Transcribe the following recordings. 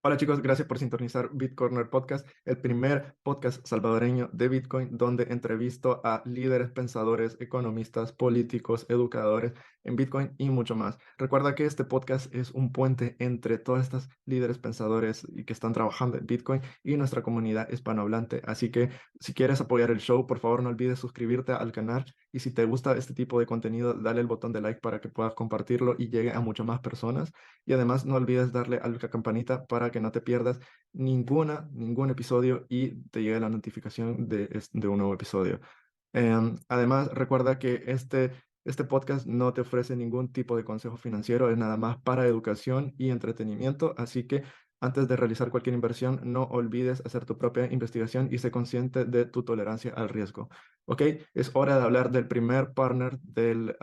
Hola chicos, gracias por sintonizar Bitcorner Podcast, el primer podcast salvadoreño de Bitcoin donde entrevisto a líderes, pensadores, economistas, políticos, educadores en Bitcoin y mucho más. Recuerda que este podcast es un puente entre todas estas líderes, pensadores y que están trabajando en Bitcoin y nuestra comunidad hispanohablante. Así que si quieres apoyar el show, por favor no olvides suscribirte al canal y si te gusta este tipo de contenido, dale el botón de like para que puedas compartirlo y llegue a muchas más personas. Y además no olvides darle a la campanita para que no te pierdas ningún episodio y te llegue la notificación de un nuevo episodio. Además, recuerda que este podcast no te ofrece ningún tipo de consejo financiero, es nada más para educación y entretenimiento, así que antes de realizar cualquier inversión, no olvides hacer tu propia investigación y sé consciente de tu tolerancia al riesgo. ¿Ok? Es hora de hablar del primer partner del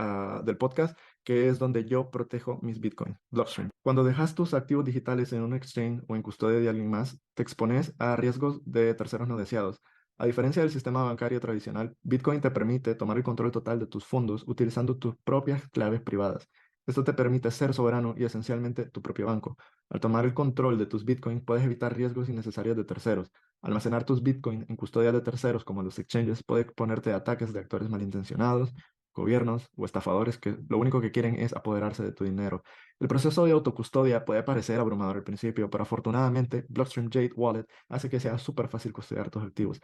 podcast, que es donde yo protejo mis Bitcoin, Blockstream. Cuando dejas tus activos digitales en un exchange o en custodia de alguien más, te expones a riesgos de terceros no deseados. A diferencia del sistema bancario tradicional, Bitcoin te permite tomar el control total de tus fondos utilizando tus propias claves privadas. Esto te permite ser soberano y esencialmente tu propio banco. Al tomar el control de tus Bitcoin, puedes evitar riesgos innecesarios de terceros. Almacenar tus Bitcoin en custodia de terceros, como los exchanges, puede exponerte a ataques de actores malintencionados, gobiernos o estafadores que lo único que quieren es apoderarse de tu dinero. El proceso de autocustodia puede parecer abrumador al principio, pero afortunadamente Blockstream Jade Wallet hace que sea súper fácil custodiar tus activos.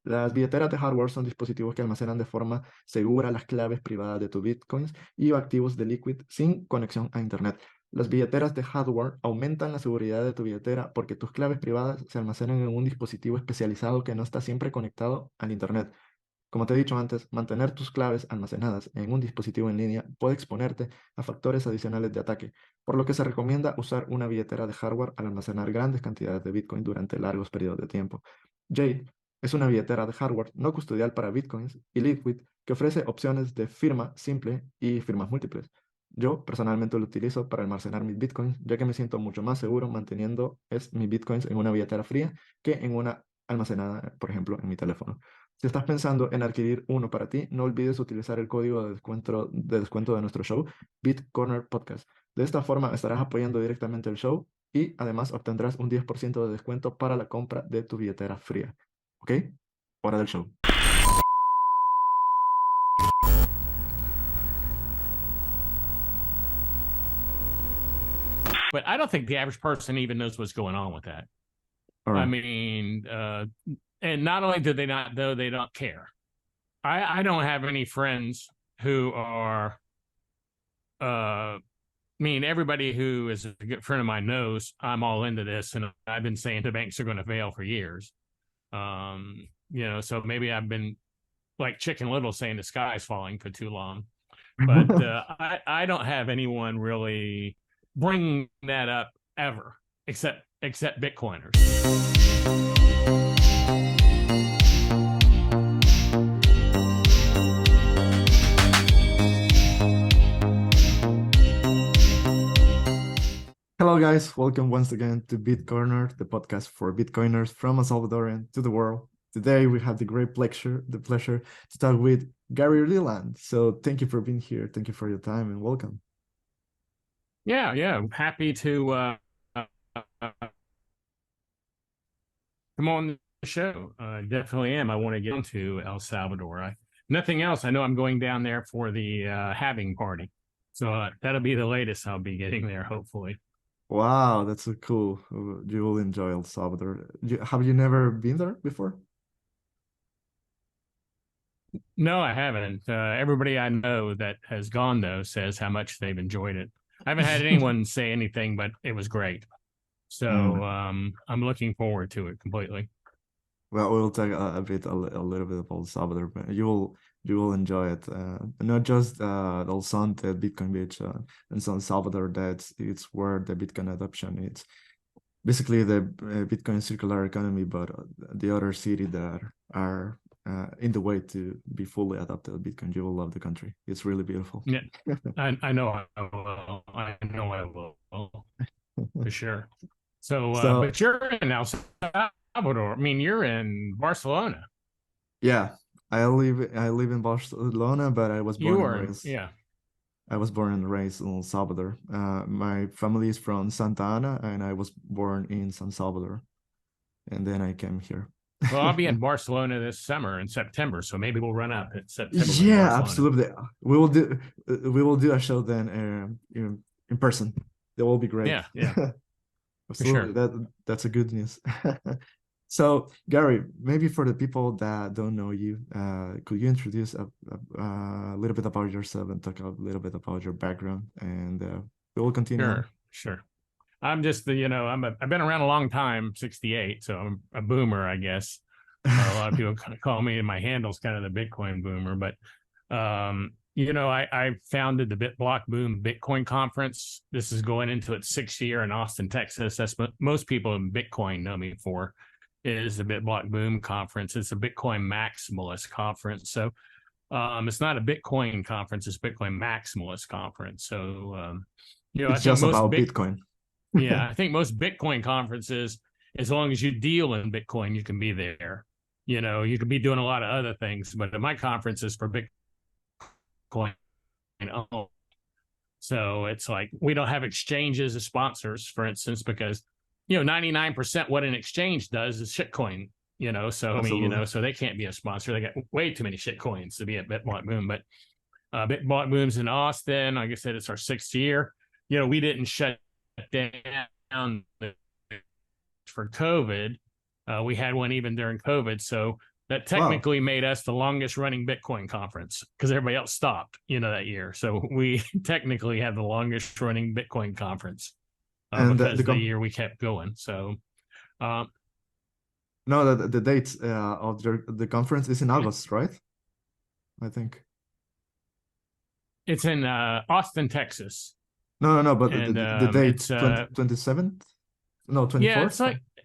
Las billeteras de hardware son dispositivos que almacenan de forma segura las claves privadas de tus bitcoins y activos de Liquid sin conexión a Internet. Las billeteras de hardware aumentan la seguridad de tu billetera porque tus claves privadas se almacenan en un dispositivo especializado que no está siempre conectado al Internet. Como te he dicho antes, mantener tus claves almacenadas en un dispositivo en línea puede exponerte a factores adicionales de ataque, por lo que se recomienda usar una billetera de hardware al almacenar grandes cantidades de Bitcoin durante largos periodos de tiempo. Jade es una billetera de hardware no custodial para Bitcoins y Liquid que ofrece opciones de firma simple y firmas múltiples. Yo personalmente lo utilizo para almacenar mis Bitcoins, ya que me siento mucho más seguro manteniendo mis Bitcoins en una billetera fría que en una almacenada, por ejemplo, en mi teléfono. Si estás pensando en adquirir uno para ti, no olvides utilizar el código de descuento de nuestro show, BitCorner Podcast. De esta forma estarás apoyando directamente el show y además obtendrás un 10% de descuento para la compra de tu billetera fría. ¿Ok? Hora del show. But I don't think the average person even knows what's going on with that. All I right. mean, and not only do they not know, they don't care. I don't have any friends who are, I mean, everybody who is a good friend of mine knows I'm all into this, and I've been saying the banks are going to fail for years. So maybe I've been like Chicken Little saying the sky's falling for too long. But I don't have anyone really bringing that up ever, except Bitcoiners. Hello, guys. Welcome once again to BitCorner, the podcast for Bitcoiners from El Salvador to the world. Today, we have the pleasure to talk with Gary Leland. So thank you for being here. Thank you for your time and welcome. Yeah. I'm happy to come on the show. Definitely am. I want to get into El Salvador. Nothing else. I know I'm going down there for the halving party. So that'll be the latest I'll be getting there, hopefully. Wow, that's so cool. You will enjoy El Salvador. Have you never been there before? No, I haven't. Everybody I know that has gone, though, says how much they've enjoyed it. I haven't had anyone say anything, but it was great. So I'm looking forward to it completely. Well, we'll talk a little bit about El Salvador, but you will enjoy it. Not just El Sante, Bitcoin Beach, and San Salvador. It's where the Bitcoin adoption is basically the Bitcoin circular economy, but the other city that are in the way to be fully adopted Bitcoin. You will love the country. It's really beautiful. Yeah, I know I will. I know I will for sure. So, but you're in El Salvador. I mean, you're in Barcelona. Yeah, I live in Barcelona, but I was born and raised. Yeah. I was born and raised in El Salvador. My family is from Santa Ana, and I was born in San Salvador, and then I came here. Well, I'll be in Barcelona this summer in September, so maybe we'll run up in September in Yeah, Barcelona. absolutely. We will do a show then in person. That will be great. Yeah. Absolutely. Sure. That's a good news. So, Gary, maybe for the people that don't know you, could you introduce a little bit about yourself and talk a little bit about your background, and we will continue on. Sure. I'm just I've been around a long time, 68, so I'm a boomer, I guess. A lot of people call me, and my handle's kind of the Bitcoin boomer, but I founded the BitBlock Boom Bitcoin conference. This is going into its 6th year in Austin, Texas. That's what most people in Bitcoin know me for, is the BitBlock Boom conference. It's a Bitcoin Maximalist conference. So it's not a Bitcoin conference, it's Bitcoin Maximalist conference. So, it's just about Bitcoin. Yeah, I think most Bitcoin conferences, as long as you deal in Bitcoin, you can be there. You could be doing a lot of other things, but my conference is for Bitcoin. So it's like we don't have exchanges as sponsors, for instance, because 99% what an exchange does is shitcoin. So Absolutely. I mean, so they can't be a sponsor. They got way too many shitcoins to be at BitBlock Boom. But BitBlock Boom's in Austin. Like I said, it's our 6th year. We didn't shut down for COVID. We had one even during COVID, so that technically made us the longest running Bitcoin conference because everybody else stopped, that year. So we technically had the longest running Bitcoin conference because the year we kept going. So, no, the dates of the conference is in August, right? I think it's in Austin, Texas. No, but the date 27th? No, 24th? Yeah,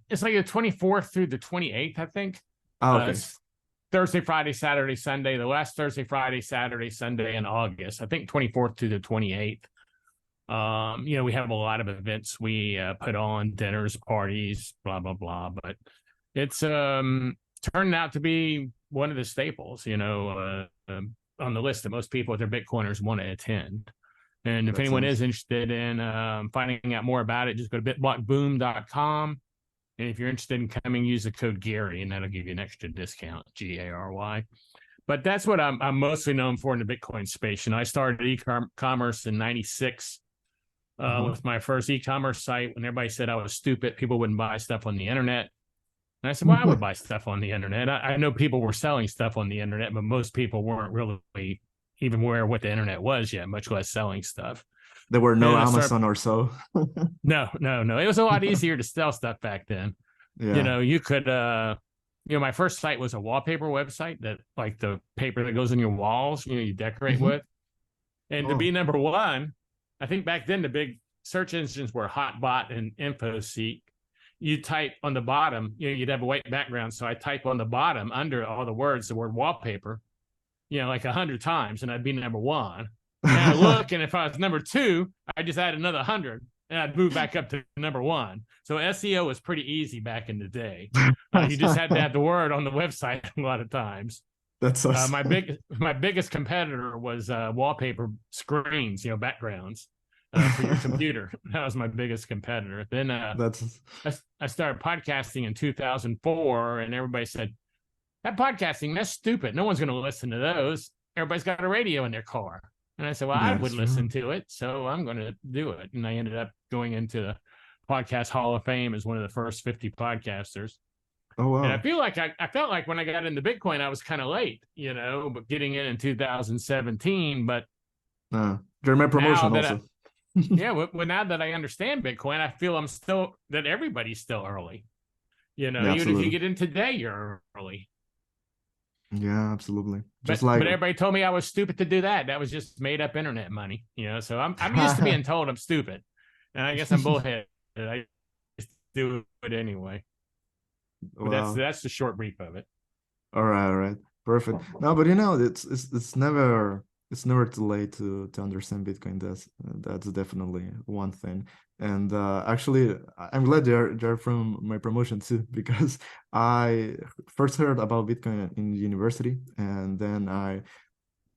it's like the 24th through the 28th, I think. Okay. Thursday, Friday, Saturday, Sunday. The last Thursday, Friday, Saturday, Sunday in August. I think 24th through the 28th. We have a lot of events we put on, dinners, parties, blah, blah, blah. But it's turned out to be one of the staples, on the list that most people, if they're Bitcoiners, want to attend. And if anyone is interested in finding out more about it, just go to bitblockboom.com. And if you're interested in coming, use the code Gary, and that'll give you an extra discount, GARY. But that's what I'm mostly known for in the Bitcoin space. I started e-commerce in 96 with my first e-commerce site. When everybody said I was stupid, people wouldn't buy stuff on the internet. And I said, well, I would buy stuff on the internet. I know people were selling stuff on the internet, but most people weren't really even aware what the internet was yet, much less selling stuff. There were no Amazon or so. No. It was a lot easier to sell stuff back then. Yeah. You could, my first site was a wallpaper website that, like the paper that goes on your walls, you decorate with. And to be number one, I think back then the big search engines were Hotbot and InfoSeek. You type on the bottom, you'd have a white background. So I type on the bottom under all the words, the word wallpaper, like 100 times, and I'd be number one. And I look, and if I was number 2, I just add another 100, and I'd move back up to number 1. So SEO was pretty easy back in the day. You just had to have the word on the website a lot of times. That's awesome. My biggest competitor was wallpaper screens, backgrounds for your computer. That was my biggest competitor. Then I started podcasting in 2004, and everybody said, that podcasting, that's stupid. No one's going to listen to those. Everybody's got a radio in their car. And I said, well, I would listen to it, so I'm going to do it. And I ended up going into the Podcast Hall of Fame as one of the first 50 podcasters. Oh, wow. And I felt like when I got into Bitcoin, I was kind of late, but getting in 2017. But during my promotion also. Well, now that I understand Bitcoin, I feel that everybody's still early. Even if you get in today, you're early. Yeah, absolutely. But everybody told me I was stupid to do that. That was just made up internet money, So I'm used to being told I'm stupid, and I guess I'm bullheaded. I just do it anyway. Wow. That's the short brief of it. All right, perfect. No, but it's never too late to understand Bitcoin. That's definitely one thing. And actually, I'm glad they're from my promotion too, because I first heard about Bitcoin in university, and then I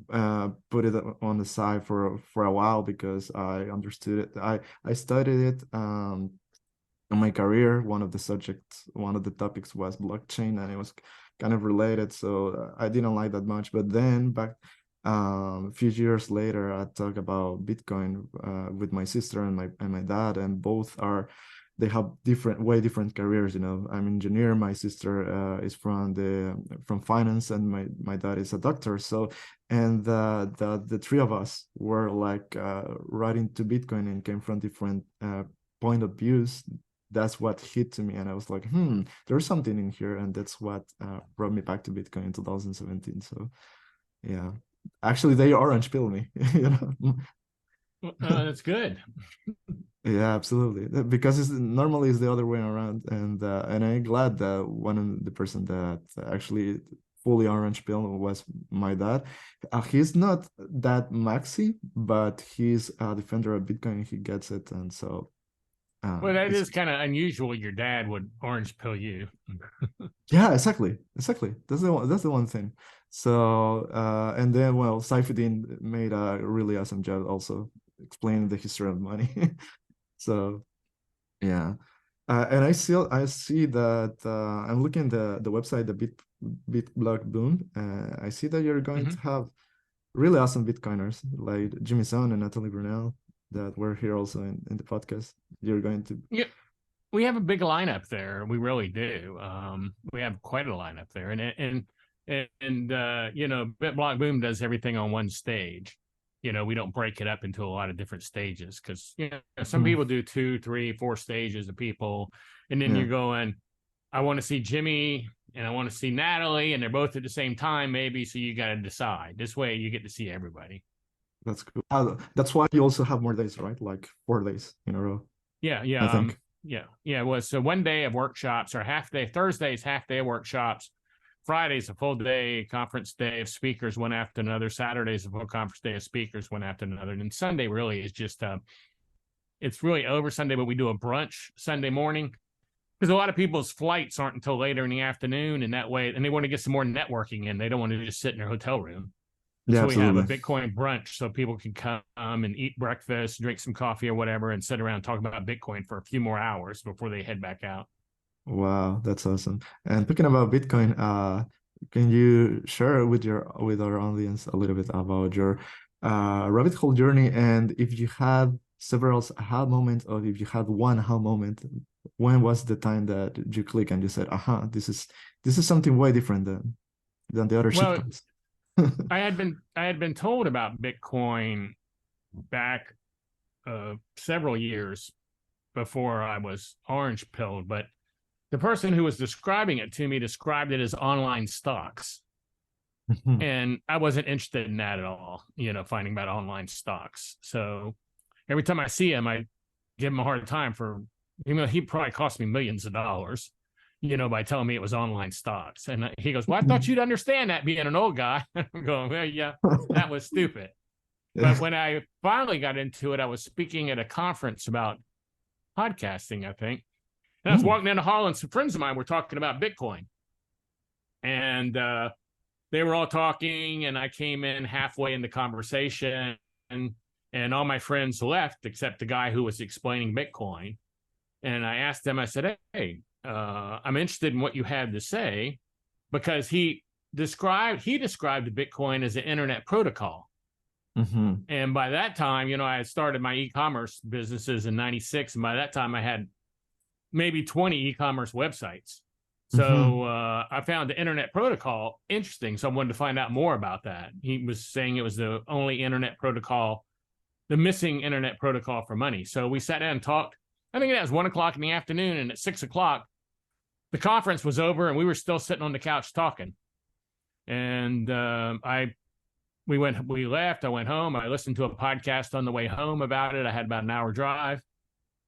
put it on the side for a while because I understood it. I studied it in my career. One of the topics was blockchain, and it was kind of related, so I didn't like that much. But then back a few years later, I talked about Bitcoin with my sister and my dad, and both they have way different careers. I'm an engineer. My sister is from finance, and my dad is a doctor. So, and the three of us were like right into Bitcoin and came from different point of views. That's what hit to me, and I was like, there's something in here, and that's what brought me back to Bitcoin in 2017. So, yeah, actually, they orange pill me, That's good. Yeah, absolutely. Because normally it's the other way around, and I'm glad that one of the person that actually fully orange pill was my dad. He's not that maxi, but he's a defender of Bitcoin. He gets it, and so. Well, that is kind of unusual. Your dad would orange pill you. Yeah, exactly. That's the one thing. So, and then Saifuddin made a really awesome job also explaining the history of money. So, yeah. And I see that I'm looking the website, the BitBlock Boom. I see that you're going to have really awesome Bitcoiners like Jimmy Son and Natalie Brunel that were here also in the podcast. You're going to. Yeah, we have a big lineup there. We really do. We have quite a lineup there, and BitBlock Boom does everything on one stage. We don't break it up into a lot of different stages because some people do 2, 3, 4 stages of people, and then you're going, I want to see Jimmy and I want to see Natalie, and they're both at the same time, maybe. So you got to decide. This way, you get to see everybody. That's cool. That's why you also have more days, right? Like 4 days in a row. Yeah. I think. Well, so one day of workshops, or half day. Thursday's half day of workshops. Friday's a full day conference day of speakers, one after another. Saturday's a full conference day of speakers, one after another. And Sunday really is just it's really over Sunday, but we do a brunch Sunday morning because a lot of people's flights aren't until later in the afternoon, and that way, and they want to get some more networking in. They don't want to just sit in their hotel room. Yeah, so absolutely. We have a Bitcoin brunch so people can come and eat breakfast, drink some coffee or whatever, and sit around and talk about Bitcoin for a few more hours before they head back out. Wow, that's awesome. And speaking about Bitcoin, can you share with our audience a little bit about your rabbit hole journey, and if you had several aha moments, or if you had one aha moment, when was the time that you click and you said, "Aha, this is something way different than the other shitcoins"? I had been told about Bitcoin back several years before I was orange pilled, but the person who was describing it to me described it as online stocks. And I wasn't interested in that at all, finding about online stocks. So every time I see him, I give him a hard time for, he probably cost me millions of dollars, by telling me it was online stocks. And he goes, well, I thought you'd understand that being an old guy. I'm going, well, yeah, that was stupid. But when I finally got into it, I was speaking at a conference about podcasting, I think. And I was walking down the hall, and some friends of mine were talking about Bitcoin. And they were all talking, and I came in halfway in the conversation, and all my friends left except the guy who was explaining Bitcoin. And I asked them, I said, hey, I'm interested in what you had to say, because he described Bitcoin as an internet protocol. And by that time, I had started my e-commerce businesses in 96. And by that time, I had maybe 20 e-commerce websites. So I found the internet protocol interesting. So I wanted to find out more about that. He was saying it was the only internet protocol, the missing internet protocol for money. So we sat down and talked. I think it was 1 o'clock in the afternoon, and at 6 o'clock, the conference was over, and we were still sitting on the couch talking. And we left. I went home. I listened to a podcast on the way home about it. I had about an hour drive.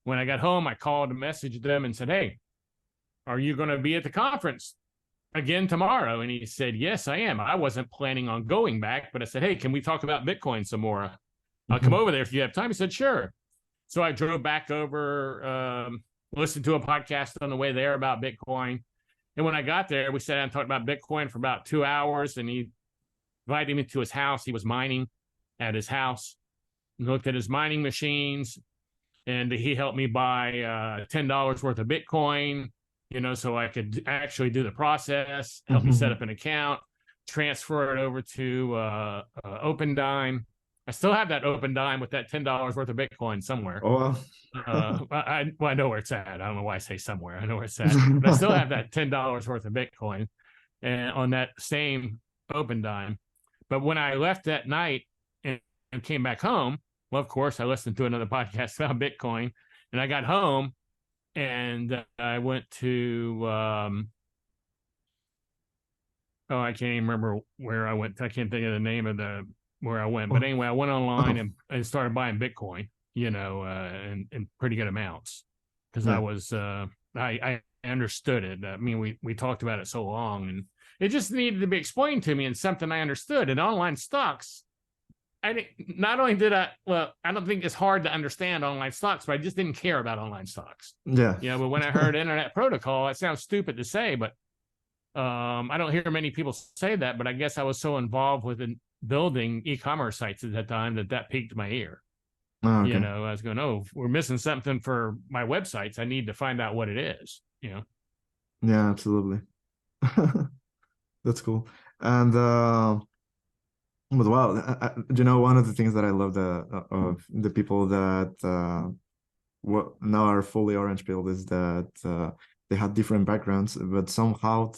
When I got home, I called and messaged them and said, hey, are you going to be at the conference again tomorrow? And he said, yes, I am. I wasn't planning on going back, but I said, hey, can we talk about Bitcoin some more? I'll come over there if you have time. He said, sure. So I drove back over, listened to a podcast on the way there about Bitcoin. And when I got there, we sat down and talked about Bitcoin for about 2 hours. And he invited me to his house. He was mining at his house, looked at his mining machines, and he helped me buy $10 worth of Bitcoin, so I could actually do the process, help me set up an account, transfer it over to OpenDime. I still have that OpenDime with that $10 worth of Bitcoin somewhere. Oh, I know where it's at. I don't know why I say somewhere. I know where it's at. But I still have that $10 worth of Bitcoin and on that same OpenDime. But when I left that night and came back home, well, of course, I listened to another podcast about Bitcoin, and I got home and I went to, I can't even remember where I went. I can't think of the name of where I went. But anyway, I went online and started buying Bitcoin, in pretty good amounts because I was, I understood it. I mean, we talked about it so long and it just needed to be explained to me and something I understood. And online stocks, I don't think it's hard to understand online stocks, but I just didn't care about online stocks. Yeah. But when I heard internet protocol, it sounds stupid to say, but I don't hear many people say that, but I guess I was so involved with building e-commerce sites at that time that piqued my ear. Oh, okay. I was going, we're missing something for my websites. I need to find out what it is, Yeah, absolutely. That's cool. And but wow, one of the things that I love of the people that now are fully orange pilled is that they had different backgrounds, but somehow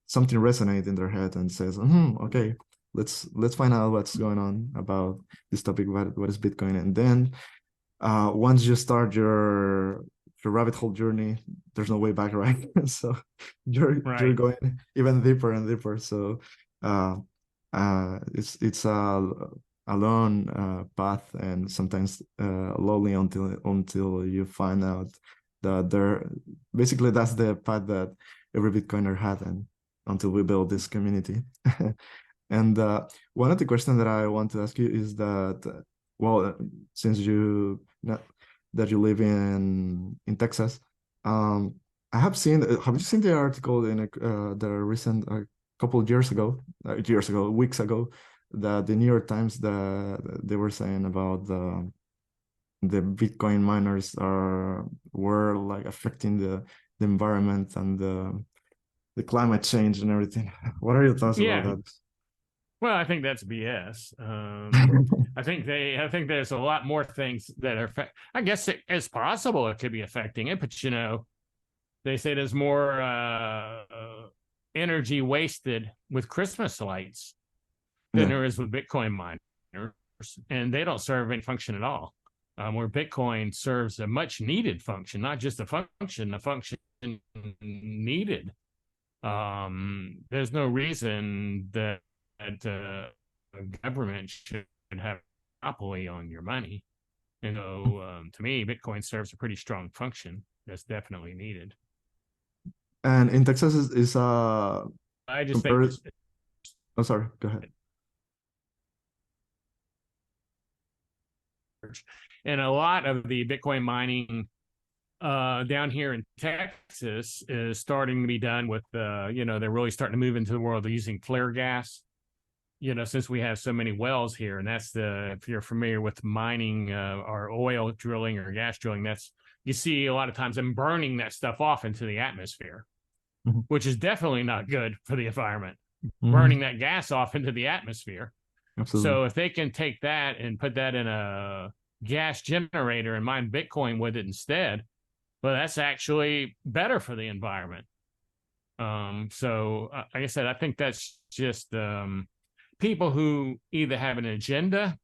something resonates in their head and says, okay, let's find out what's going on about this topic. What is Bitcoin? And then once you start your rabbit hole journey, there's no way back, right? So you're going even deeper and deeper. So it's a long path, and sometimes lonely until you find out that basically that's the path that every Bitcoiner had, and until we build this community. And one of the questions that I want to ask you is that, since you live in Texas, I have seen. Have you seen the article in the recent couple of weeks ago, that the New York Times they were saying about the Bitcoin miners were like affecting the environment and the climate change and everything. What are your thoughts about that? Well, I think that's BS. I think there's a lot more things that are. I guess it's possible it could be affecting it, but they say there's more energy wasted with Christmas lights than there is with Bitcoin miners, and they don't serve any function at all. Where Bitcoin serves a much needed function, not just a function needed. There's no reason that a government should have a monopoly on your money. To me, Bitcoin serves a pretty strong function that's definitely needed. And in Texas is I just think. Oh, sorry. Go ahead. And a lot of the Bitcoin mining down here in Texas is starting to be done with, they're really starting to move into the world of using flare gas, since we have so many wells here. And that's if you're familiar with mining or oil drilling or gas drilling, you see a lot of times them burning that stuff off into the atmosphere, which is definitely not good for the environment, burning that gas off into the atmosphere. Absolutely. So if they can take that and put that in a gas generator and mine Bitcoin with it instead, well, that's actually better for the environment. So like I said, I think that's just people who either have an agenda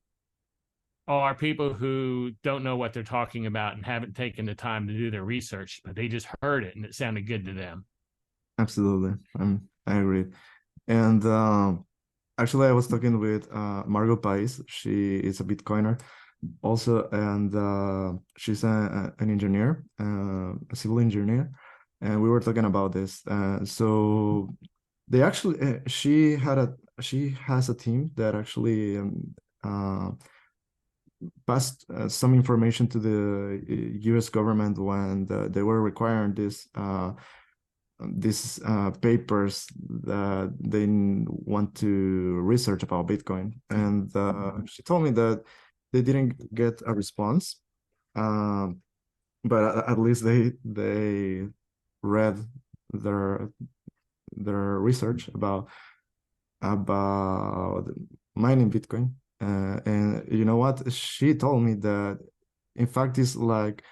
or people who don't know what they're talking about and haven't taken the time to do their research, but they just heard it and it sounded good to them. Absolutely. I agree. And actually, I was talking with Margot Pais. She is a Bitcoiner also, and she's an engineer, a civil engineer, and we were talking about this. So they actually, she has a team that actually passed some information to the U.S. government when they were requiring this these papers that they want to research about Bitcoin, and she told me that they didn't get a response, but at least they read their research about mining Bitcoin, and you know what? She told me that in fact it's like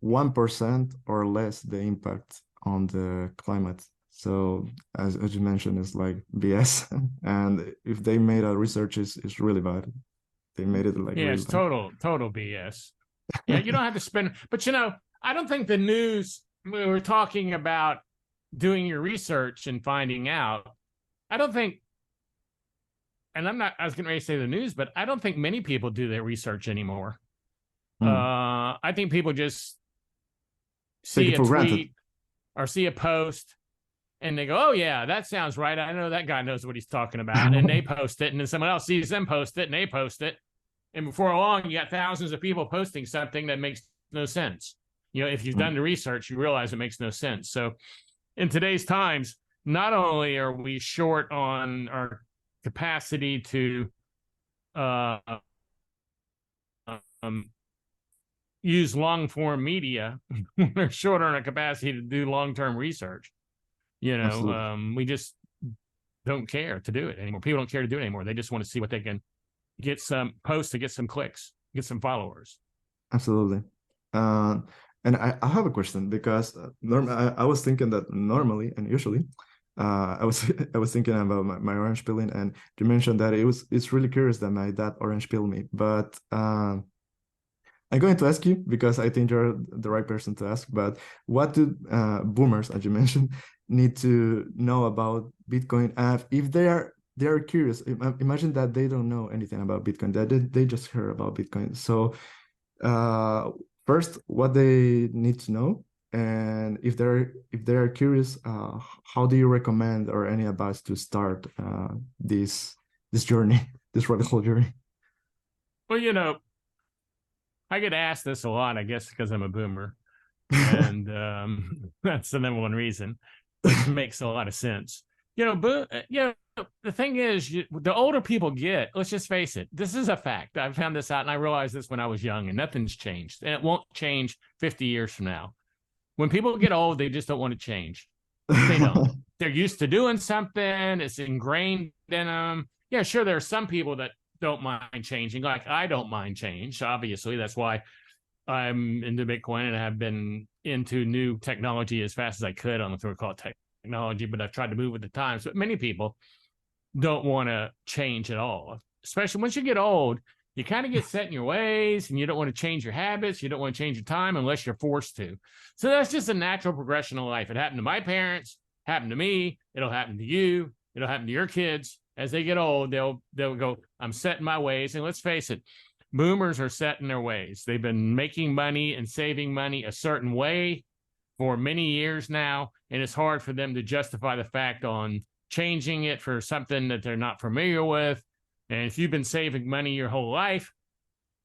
1% or less the impact on the climate. So as you mentioned, it's like BS. And if they made a research, it's really bad. They made it like it's total BS. Yeah, you don't have to spend, but I don't think the news, we were talking about doing your research and finding out. I don't think, and I was getting ready to say the news, but I don't think many people do their research anymore. I think people just see a tweet or see a post and they go, oh yeah, that sounds right. I know that guy knows what he's talking about. And they post it, and then someone else sees them post it and they post it. And before long, you got thousands of people posting something that makes no sense. If you've done the research, you realize it makes no sense. So in today's times, not only are we short on our capacity to use long-form media, we're short on our capacity to do long-term research. We just don't care to do it anymore. People don't care to do it anymore. They just want to see what they can get some posts to get some clicks, get some followers. Absolutely. And I have a question, because I was thinking that normally and usually, I was thinking about my orange pilling, and you mentioned that it's really curious that my dad orange pilled me, but I'm going to ask you because I think you're the right person to ask. But what do boomers, as you mentioned, need to know about Bitcoin? If they are curious, imagine that they don't know anything about Bitcoin, that they just heard about Bitcoin. So first, what they need to know, and if they're curious, how do you recommend or any advice to start this journey, this rabbit hole journey? Well, I get asked this a lot, I guess, because I'm a boomer, and that's the number one reason, which makes a lot of sense. The thing is, the older people get, let's just face it, this is a fact. I found this out, and I realized this when I was young, and nothing's changed, and it won't change 50 years from now. When people get old, they just don't want to change. They don't. They're used to doing something. It's ingrained in them. Yeah, sure, there are some people that don't mind changing. Like, I don't mind change, obviously. That's why I'm into Bitcoin, and I have been into new technology as fast as I could. I don't know if we call it technology, but I've tried to move with the times. But many people don't want to change at all, especially once you get old. You kind of get set in your ways, and you don't want to change your habits. You don't want to change your time unless you're forced to. So that's just a natural progression of life. It happened to my parents, happened to me. It'll happen to you. It'll happen to your kids. As they get old, they'll go, I'm set in my ways. And let's face it, boomers are set in their ways. They've been making money and saving money a certain way for many years now, and it's hard for them to justify the fact on changing it for something that they're not familiar with. And if you've been saving money your whole life,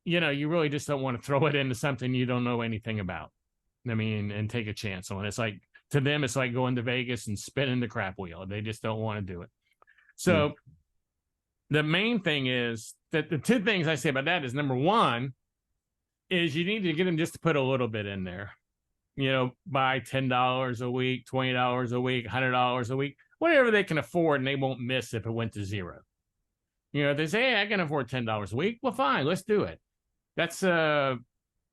you really just don't want to throw it into something you don't know anything about. And take a chance on it. It's like, to them, it's like going to Vegas and spinning the crap wheel. They just don't want to do it. So the main thing is that the two things I say about that is, number one, is you need to get them just to put a little bit in there. Buy $10 a week, $20 a week, $100 a week, whatever they can afford, and they won't miss if it went to zero. They say, hey, I can afford $10 a week. Well, fine, let's do it. That's a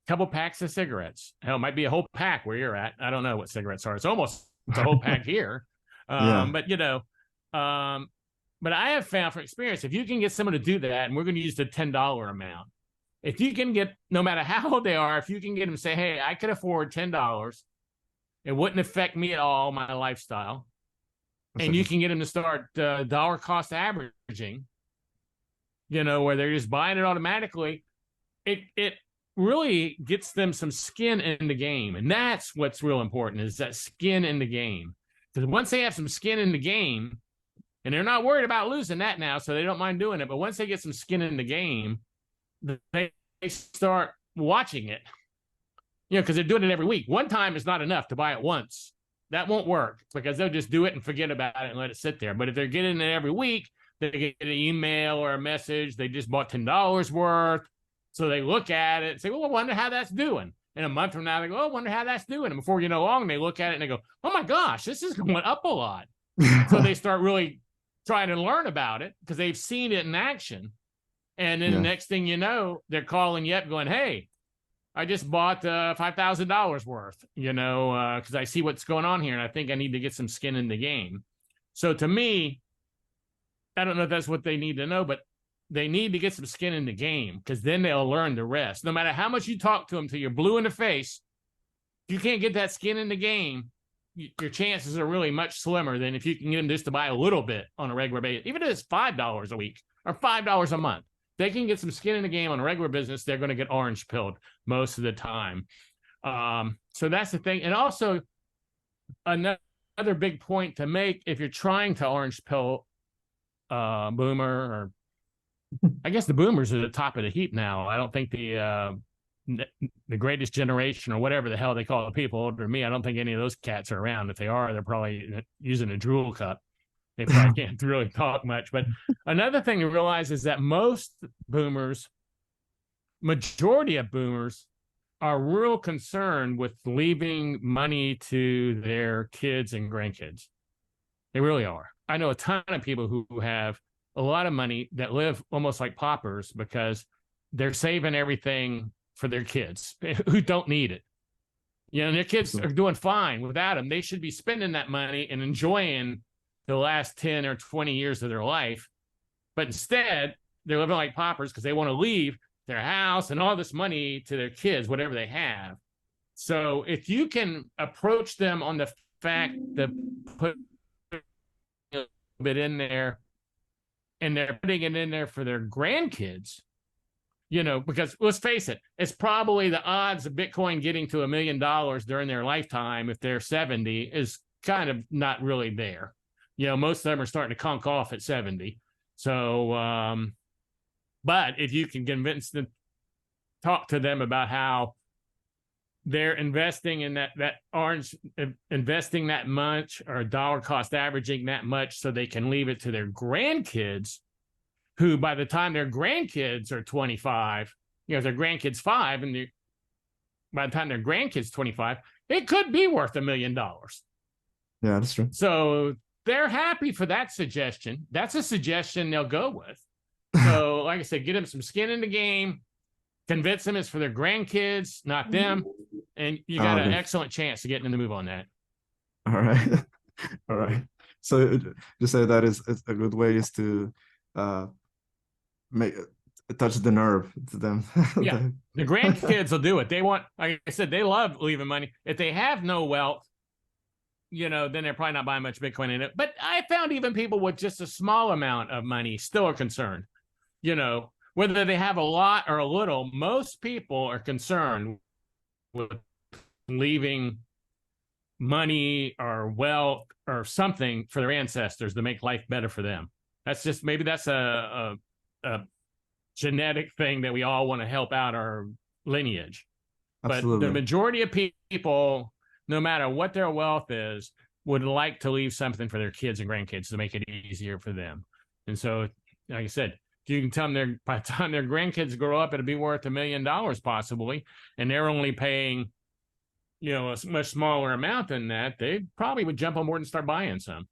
couple packs of cigarettes. Hell, it might be a whole pack where you're at. I don't know what cigarettes are. It's almost a whole pack here. But I have found from experience, if you can get someone to do that, and we're going to use the $10 amount, if you can get, no matter how old they are, if you can get them to say, hey, I could afford $10, it wouldn't affect me at all, my lifestyle. And you can get them to start dollar cost averaging, where they're just buying it automatically. It really gets them some skin in the game. And that's what's real important, is that skin in the game. Because once they have some skin in the game, and they're not worried about losing that now, so they don't mind doing it. But once they get some skin in the game, they start watching it, because they're doing it every week. One time is not enough to buy it once. that won't work because they'll just do it and forget about it and let it sit there. But if they're getting it every week, they get an email or a message. They just bought $10 worth. So they look at it and say, well, I wonder how that's doing. And a month from now, they go, oh, I wonder how that's doing. And before you know long, they look at it and they go, oh my gosh, this is going up a lot. So they start really trying to learn about it because they've seen it in action. And then the next thing you know, they're calling you up going, hey, I just bought $5,000 worth, because I see what's going on here. And I think I need to get some skin in the game. So to me, I don't know if that's what they need to know, but they need to get some skin in the game because then they'll learn the rest. No matter how much you talk to them till you're blue in the face, if you can't get that skin in the game, your chances are really much slimmer than if you can get them just to buy a little bit on a regular basis. Even if it's $5 a week or $5 a month, they can get some skin in the game on a regular business. They're going to get orange pilled most of the time. So that's the thing. And also another big point to make, if you're trying to orange pill boomer, or I guess the boomers are the top of the heap now. I don't think the greatest generation or whatever the hell they call the people older than me, I don't think any of those cats are around. If they are, they're probably using a drool cup. They probably can't really talk much. But another thing to realize is that majority of boomers are real concerned with leaving money to their kids and grandkids. They really are. I know a ton of people who have a lot of money that live almost like paupers because they're saving everything for their kids who don't need it. And their kids are doing fine without them. They should be spending that money and enjoying the last 10 or 20 years of their life. But instead, they're living like paupers because they want to leave their house and all this money to their kids, whatever they have. So if you can approach them on the fact that put a bit in there and they're putting it in there for their grandkids, because let's face it, it's probably the odds of Bitcoin getting to $1 million during their lifetime, if they're 70, is kind of not really there. Most of them are starting to conk off at 70. So, but if you can convince them, talk to them about how they're investing in investing that much, or dollar cost averaging that much so they can leave it to their grandkids, who by the time their grandkids are 25, if their grandkids 5, and by the time their grandkids 25, it could be worth $1 million. Yeah, that's true. So they're happy for that suggestion. That's a suggestion they'll go with. So, like I said, get them some skin in the game, convince them it's for their grandkids, not them, and you got an excellent chance of getting them to move on that. All right. All right. So just say that is a good way is to touch the nerve to them. Yeah, the grandkids will do it. They want, like I said, they love leaving money. If they have no wealth, then they're probably not buying much Bitcoin in it. But I found even people with just a small amount of money still are concerned. Whether they have a lot or a little, most people are concerned with leaving money or wealth or something for their ancestors to make life better for them. That's just, maybe that's a genetic thing that we all want to help out our lineage. Absolutely. But the majority of people, no matter what their wealth is, would like to leave something for their kids and grandkids to make it easier for them. And so, like I said, if you can tell them by the time their grandkids grow up, it'll be worth $1 million possibly, and they're only paying, a much smaller amount than that, they probably would jump on board and start buying some.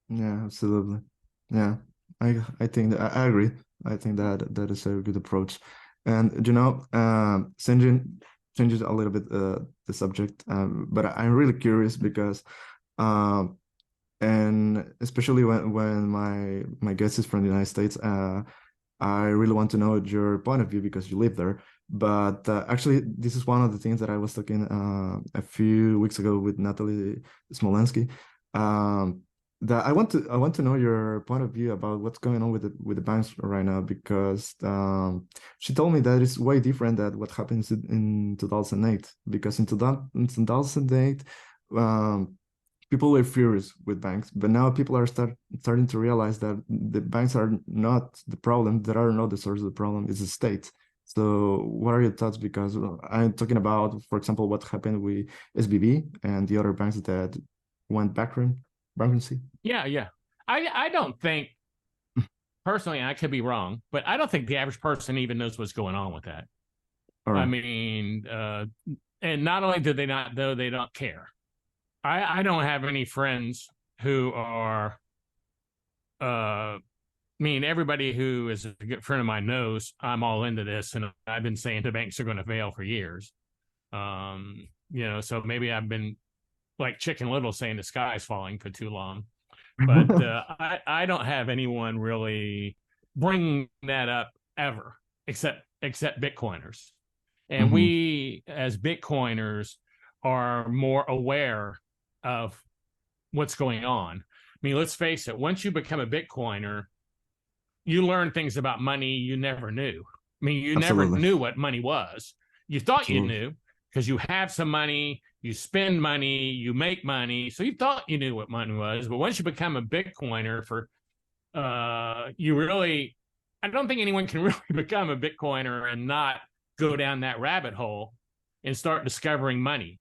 Yeah, absolutely. Yeah, I think that I agree. I think that is a good approach. And changes a little bit the subject, but I'm really curious because and especially when my guest is from the United States, I really want to know your point of view because you live there. But actually, this is one of the things that I was talking a few weeks ago with Natalie Smolensky. That I want to know your point of view about what's going on with the banks right now, because she told me that it's way different than what happened in 2008. Because in 2008, people were furious with banks, but now people are starting to realize that the banks are not the problem. They are not the source of the problem. It's the state. So what are your thoughts? Because I'm talking about, for example, what happened with SBB and the other banks that went bankruptcy. Yeah. I don't think, personally, I could be wrong, but I don't think the average person even knows what's going on with that. All right. I mean, and not only do they not know, they don't care. I don't have any friends who are, I mean, everybody who is a good friend of mine knows I'm all into this, and I've been saying the banks are going to fail for years. So maybe I've been like Chicken Little saying the sky is falling for too long. But I don't have anyone really bringing that up ever, except Bitcoiners. And we, as Bitcoiners, are more aware of what's going on. I mean, let's face it, once you become a Bitcoiner, you learn things about money you never knew. I mean, you never knew what money was. You thought you knew because you have some money, you spend money, you make money. So you thought you knew what money was. But once you become a Bitcoiner, I don't think anyone can really become a Bitcoiner and not go down that rabbit hole and start discovering money.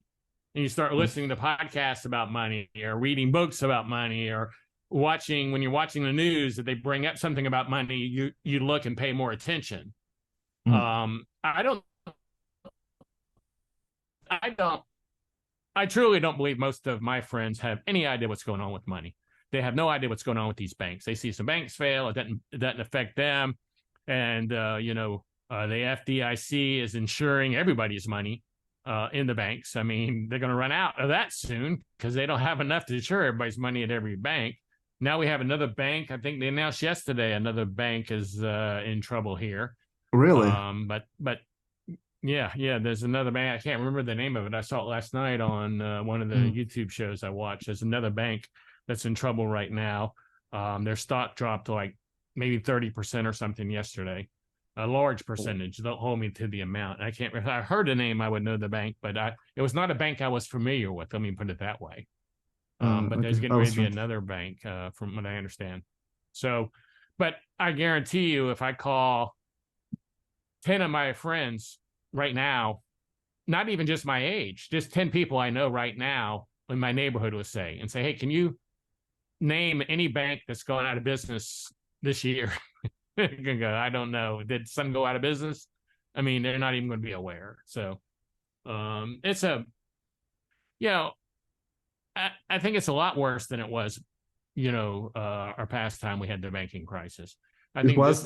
And you start listening to podcasts about money or reading books about money or when you're watching the news that they bring up something about money, you look and pay more attention. I truly don't believe most of my friends have any idea what's going on with money. They have no idea what's going on with these banks. They see some banks fail. It doesn't affect them. And, the FDIC is insuring everybody's money in the banks. I mean, they're going to run out of that soon because they don't have enough to insure everybody's money at every bank. Now we have another bank. I think they announced yesterday another bank is in trouble here. Really? But yeah, there's another bank. I can't remember the name of it. I saw it last night on one of the YouTube shows I watched. There's another bank that's in trouble right now. Their stock dropped to like maybe 30% or something yesterday. A large percentage. Don't hold me to the amount. I can't. If I heard the name, I would know the bank, but it was not a bank I was familiar with. Let me put it that way. But there's getting ready to be another bank, from what I understand. So, but I guarantee you, if I call 10 of my friends right now, not even just my age, just 10 people I know right now in my neighborhood will say, hey, can you name any bank that's going out of business this year? I don't know. Did some go out of business? I mean, they're not even going to be aware. So it's I think it's a lot worse than it was, our past time we had the banking crisis. It was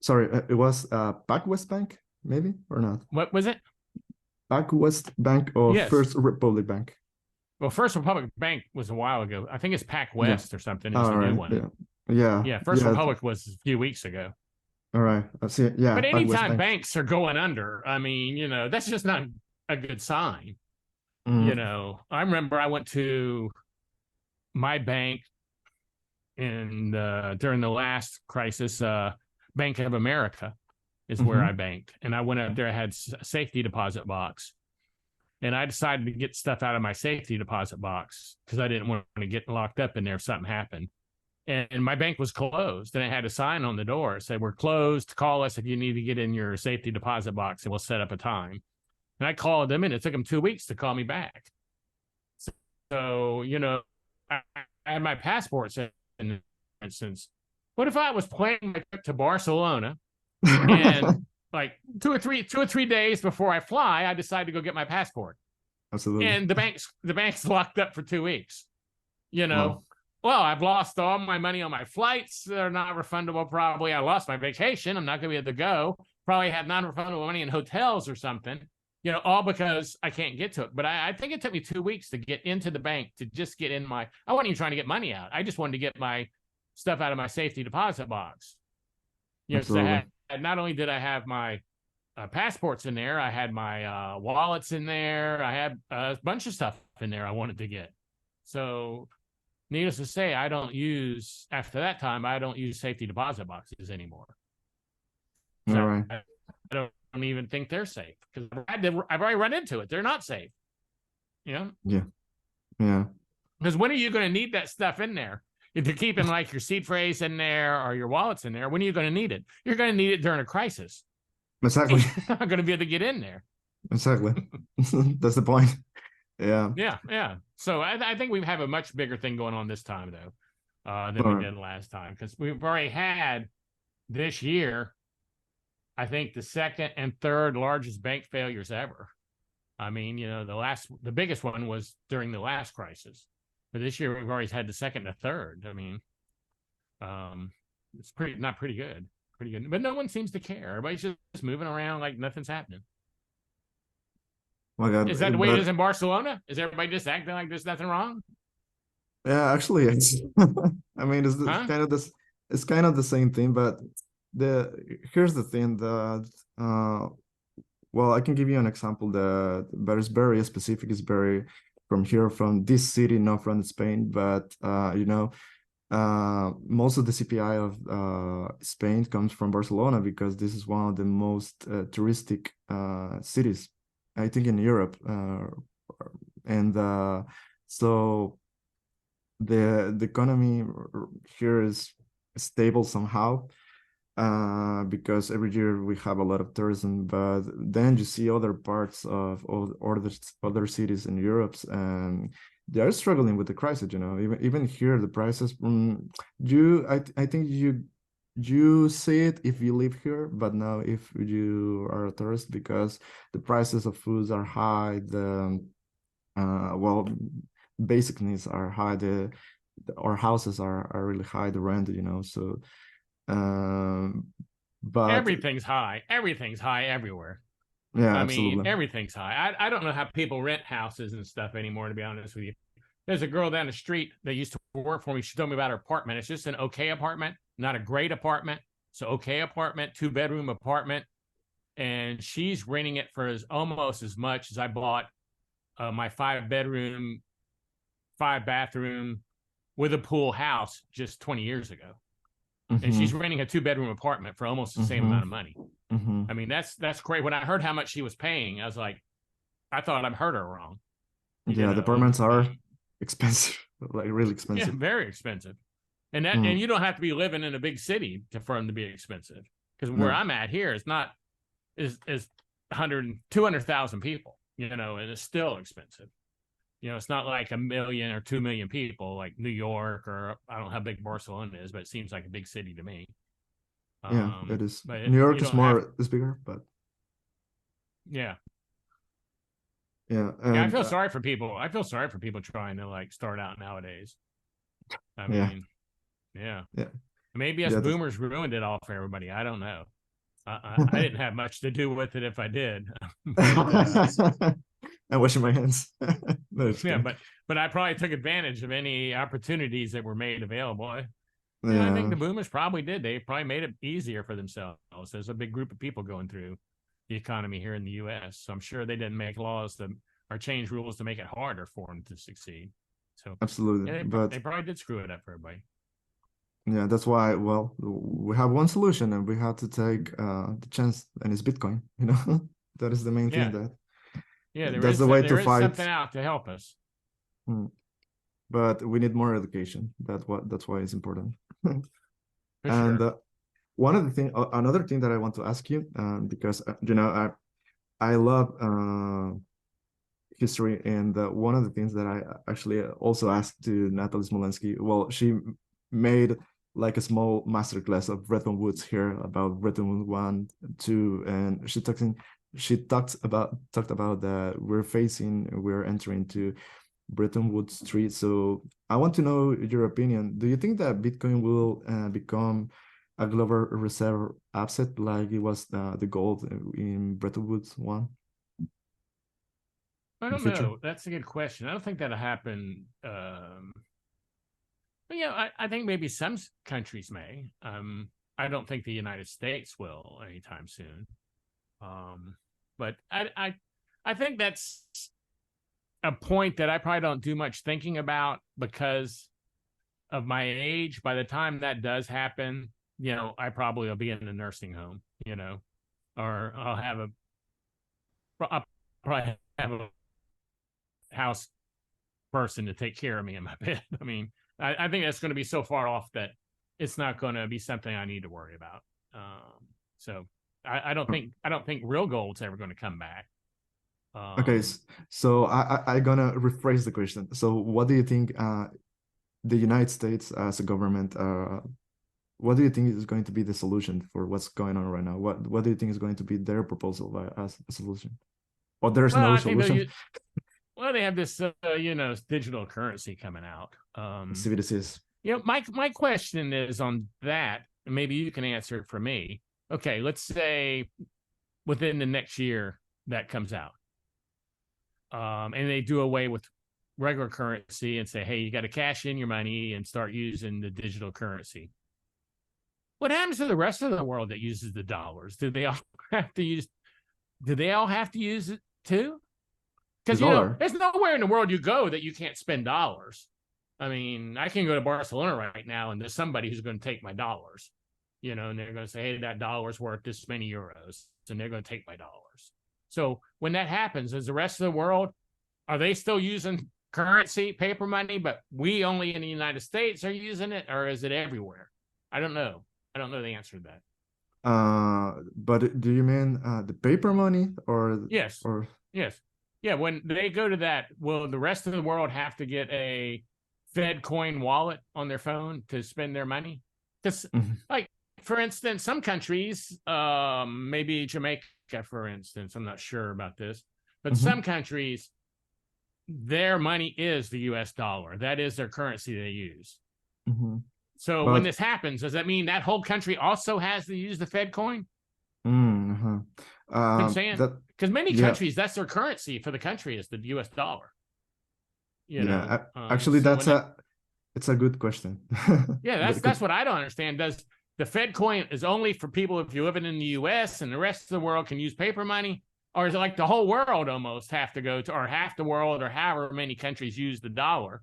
PacWest Bank, maybe, or not? What was it? PacWest Bank or First Republic Bank? Well, First Republic Bank was a while ago. I think it's PacWest or something. It's the new one. Yeah. First Republic was a few weeks ago. All right. I see it. Yeah. But anytime banks are going under, I mean, that's just not a good sign. I remember I went to my bank during the last crisis. Bank of America is where I banked. And I went up there, I had a safety deposit box. And I decided to get stuff out of my safety deposit box because I didn't want to get locked up in there if something happened. And my bank was closed, and it had a sign on the door. It said, "We're closed. Call us if you need to get in your safety deposit box, and we'll set up a time." And I called them, and it took them 2 weeks to call me back. So I had my passport set, for instance. What if I was planning my trip to Barcelona, and like two or three days before I fly, I decided to go get my passport? Absolutely. And the bank's locked up for 2 weeks. Wow. Well, I've lost all my money on my flights. They're not refundable, probably. I lost my vacation. I'm not going to be able to go. Probably had non-refundable money in hotels or something, all because I can't get to it. But I think it took me 2 weeks to get into the bank, to just get in I wasn't even trying to get money out. I just wanted to get my stuff out of my safety deposit box. So not only did I have my passports in there, I had my wallets in there. I had a bunch of stuff in there I wanted to get. So needless to say, after that time, I don't use safety deposit boxes anymore. So all right. I don't even think they're safe because I've already run into it. They're not safe. Yeah. Because when are you going to need that stuff in there? If you're keeping like your seed phrase in there or your wallets in there, when are you going to need it? You're going to need it during a crisis. Exactly. You're not going to be able to get in there. Exactly. That's the point. Yeah. Yeah. So I think we have a much bigger thing going on this time, though, than All we right. did last time, because we've already had this year, I think, the second and third largest bank failures ever. I mean, the biggest one was during the last crisis, but this year we've already had the second and the third. I mean, it's pretty good, but no one seems to care. Everybody's just moving around like nothing's happening. Oh my God. Is that the way it But is in Barcelona? Is everybody just acting like there's nothing wrong? yeah, actually, it's, I mean, Huh? kind of this, it's kind of the same thing, but here's the thing that, well, I can give you an example but it's very specific. It's very from here, from this city, not from Spain, but most of the CPI of Spain comes from Barcelona because this is one of the most touristic cities, I think, in Europe, and so the economy here is stable somehow, because every year we have a lot of tourism. But then you see other parts of other cities in Europe, and they are struggling with the crisis. Even here, the prices. I think you see it if you live here, but now if you are a tourist, because the prices of foods are high, the well, basic needs are high, our houses are really high, the rent, so um but Everything's high. Everything's high everywhere. yeah, I mean, absolutely. everything's high. I don't know how people rent houses and stuff anymore, to be honest with you. There's a girl down the street that used to work for me. She told me about her apartment. It's just an okay apartment, not a great apartment. So okay apartment, 2-bedroom apartment. And she's renting it for almost as much as I bought my 5-bedroom, 5-bathroom with a pool house just 20 years ago. And Mm-hmm. she's renting a 2-bedroom apartment for almost the same Mm-hmm. amount of money. Mm-hmm. I mean, that's great. When I heard how much she was paying, I was like, I thought I'd heard her wrong. Yeah, the I apartments are mean, expensive, like really yeah, expensive. very expensive. And Mm. you don't have to be living in a big city for them to be expensive. Because where No. I'm at here is not is 200,000 people, and it's still expensive. It's not like 1 million or 2 million people like New York, or I don't know how big Barcelona is, but it seems like a big city to me. Yeah, it is. But New York you is don't have, more is bigger, but yeah. yeah, Yeah, I and feel sorry for people. I feel sorry for people trying to like start out nowadays. I yeah, mean, yeah. yeah, Maybe us yeah. That's... boomers ruined it all for everybody. I don't know. I didn't have much to do with it if I did. But I'm washing my hands. No, just yeah, kidding. but I probably took advantage of any opportunities that were made available. Yeah, I think Yeah, the boomers probably did. They probably made it easier for themselves. There's a big group of people going through the economy here in the U.S., so I'm sure they didn't make laws or change rules to make it harder for them to succeed. So absolutely. yeah, But they probably did screw it up for everybody. yeah, that's why, well, we have one solution and we have to take the chance, and it's Bitcoin, That is the main thing, Yeah, that yeah, that's the way to there is fight. something out to help us. Mm. But we need more education. That's why it's important. For And sure. one of the thing, another thing that I want to ask you, because I love history, and one of the things that I actually also asked to Natalie Smolensky, well, she made like a small masterclass of Bretton Woods here, about Bretton Woods 1, 2, and she talked about that we're entering to Bretton Woods 3. So I want to know your opinion. Do you think that Bitcoin will become a global reserve asset like it was the gold in Bretton Woods 1 I in the don't future? know. That's a good question. I don't think that'll happen. But yeah, I think maybe some countries may. I don't think the United States will anytime soon. But I think that's a point that I probably don't do much thinking about because of my age. By the time that does happen, I probably will be in a nursing home, or I'll probably have a house person to take care of me in my bed. I mean, I think that's going to be so far off that it's not going to be something I need to worry about. So I don't think real gold's ever going to come back. Okay, so I gonna rephrase the question. So what do you think the United States as a government, what do you think is going to be the solution for what's going on right now? What do you think is going to be their proposal as a solution? Or there's well, no I think solution? well, they have this, digital currency coming out. CBDCs. My question is on that. Maybe you can answer it for me. Okay, let's say within the next year that comes out, and they do away with regular currency and say, hey, you got to cash in your money and start using the digital currency. What happens to the rest of the world that uses the dollars? Do they all have to use? Do they all have to use it too? The Because dollar. there's nowhere in the world you go that you can't spend dollars. I mean, I can go to Barcelona right now, and there's somebody who's going to take my dollars, and they're going to say, hey, that dollar's worth this many euros, and they're going to take my dollars. So when that happens, is the rest of the world, are they still using currency, paper money, but we only in the United States are using it, or is it everywhere? I don't know. I don't know the answer to that. But do you mean the paper money or Yes. or Yes. Yeah, when they go to that, will the rest of the world have to get a Fed coin wallet on their phone to spend their money? Because, like, for instance, some countries, maybe Jamaica, for instance, I'm not sure about this, but some countries, their money is the US dollar. That is their currency they use. So when this happens, does that mean that whole country also has to use the Fed coin? I'm saying, because many countries, that's their currency for the country is the US dollar. Actually, it's a good question. Yeah, that's what I don't understand. Does the Fed coin is only for people if you're living in the US and the rest of the world can use paper money? Or is it like the whole world almost have to go to, or half the world, or however many countries use the dollar?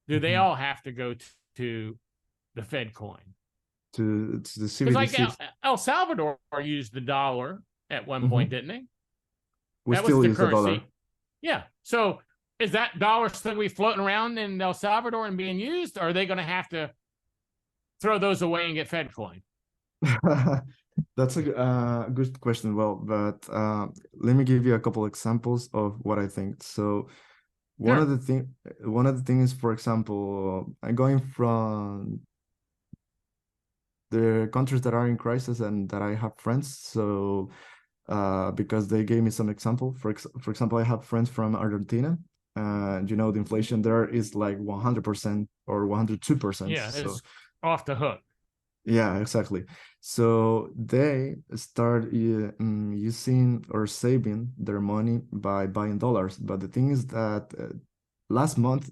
Do they all have to go to the Fed coin? To the CBDCs? Like El Salvador used the dollar at one point, didn't they? We still use the dollar. Yeah. So is that dollar still going to be floating around in El Salvador and being used? Or are they going to have to throw those away and get Fed coin? That's a good question. Well, but let me give you a couple examples of what I think. So one of the things, for example, I'm going from the countries that are in crisis and that I have friends. So because they gave me some example. For example, I have friends from Argentina. The inflation there is like 100% or 102%. Yeah, it's off the hook. Yeah, exactly. So they start using or saving their money by buying dollars. But the thing is that last month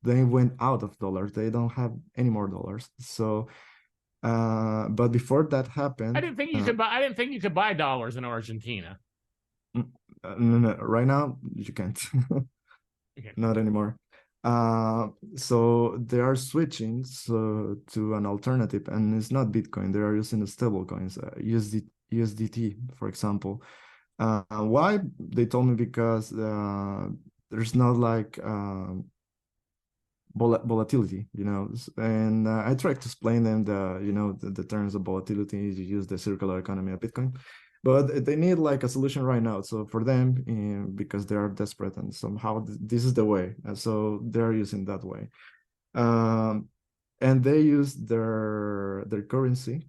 they went out of dollars. They don't have any more dollars. So, but before that happened, I didn't think you could buy. I didn't think you could buy dollars in Argentina. No, right now you can't. Okay. Not anymore. So they are switching to an alternative, and it's not Bitcoin. They are using the stable coins, USDT, for example. Why? They told me because there's not like volatility, and I tried to explain them the terms of volatility. You use the circular economy of Bitcoin. But they need like a solution right now. So for them, because they are desperate and somehow this is the way. And so they're using that way. And they use their currency